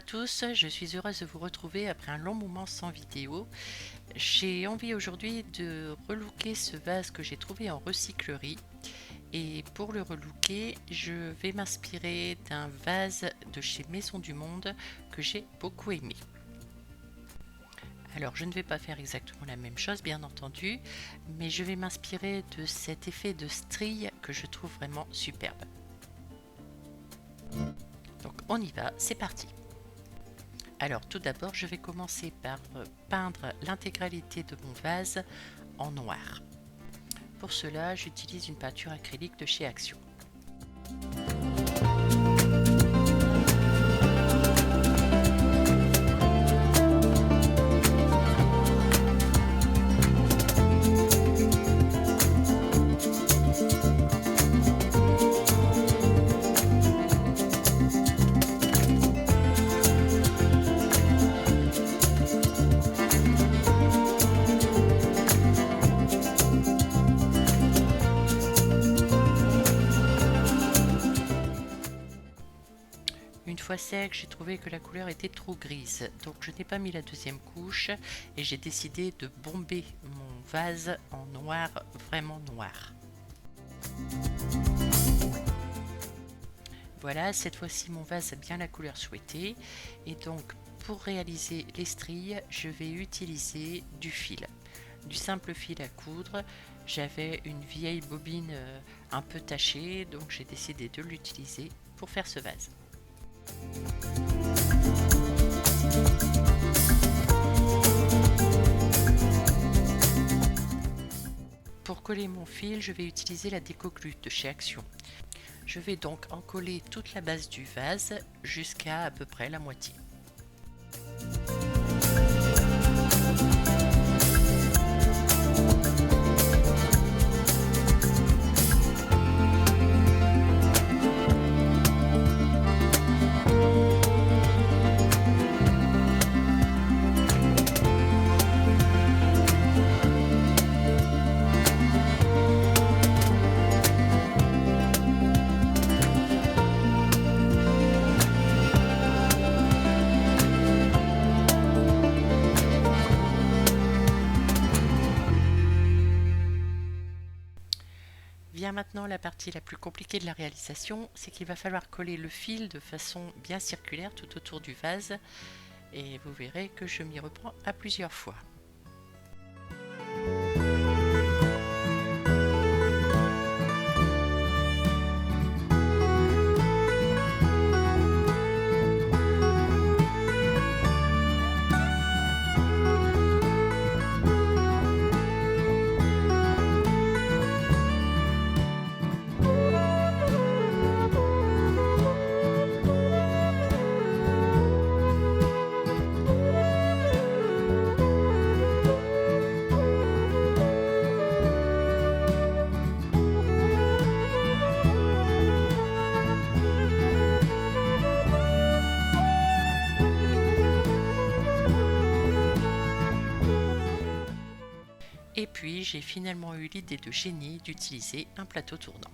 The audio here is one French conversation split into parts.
tous, je suis heureuse de vous retrouver après un long moment sans vidéo. J'ai envie aujourd'hui de relooker ce vase que j'ai trouvé en recyclerie. Et pour le relooker, je vais m'inspirer d'un vase de chez Maison du Monde que j'ai beaucoup aimé. Alors je ne vais pas faire exactement la même chose bien entendu, mais je vais m'inspirer de cet effet de strie que je trouve vraiment superbe. Donc on y va, c'est parti. Alors tout d'abord je vais commencer par peindre l'intégralité de mon vase en noir. Pour cela j'utilise une peinture acrylique de chez Action. Une fois sec, j'ai trouvé que la couleur était trop grise, donc je n'ai pas mis la deuxième couche et j'ai décidé de bomber mon vase en noir, vraiment noir. Voilà, cette fois-ci mon vase a bien la couleur souhaitée et donc pour réaliser les stries, je vais utiliser du fil, du simple fil à coudre. J'avais une vieille bobine un peu tachée, donc j'ai décidé de l'utiliser pour faire ce vase. Pour coller mon fil, je vais utiliser la déco-glue de chez Action. Je vais donc en coller toute la base du vase jusqu'à à peu près la moitié. Vient maintenant la partie la plus compliquée de la réalisation, c'est qu'il va falloir coller le fil de façon bien circulaire tout autour du vase et vous verrez que je m'y reprends à plusieurs fois. Et puis j'ai finalement eu l'idée de génie d'utiliser un plateau tournant.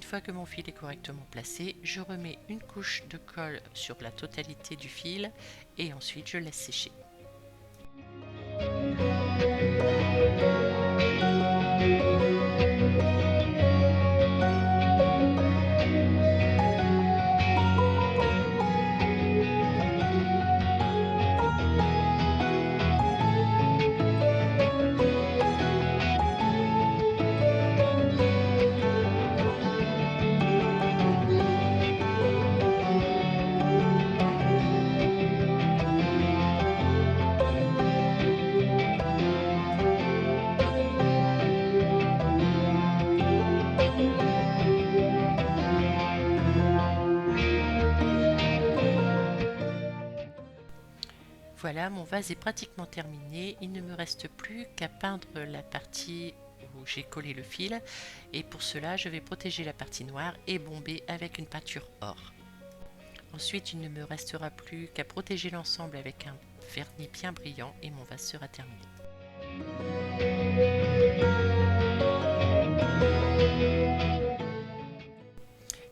fois que mon fil est correctement placé, je remets une couche de colle sur la totalité du fil et ensuite je laisse sécher. Voilà, mon vase est pratiquement terminé. Il ne me reste plus qu'à peindre la partie où j'ai collé le fil. Et pour cela, je vais protéger la partie noire et bomber avec une peinture or. Ensuite, il ne me restera plus qu'à protéger l'ensemble avec un vernis bien brillant et mon vase sera terminé.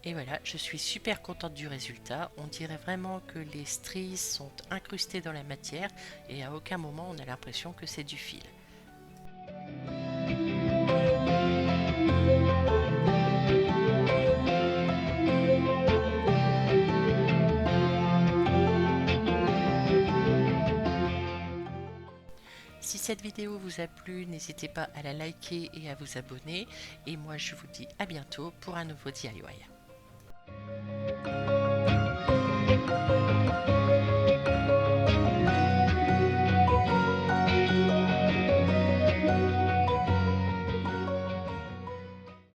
Et voilà, je suis super contente du résultat. On dirait vraiment que les stries sont incrustées dans la matière et à aucun moment on a l'impression que c'est du fil. Si cette vidéo vous a plu, n'hésitez pas à la liker et à vous abonner. Et moi je vous dis à bientôt pour un nouveau DIY.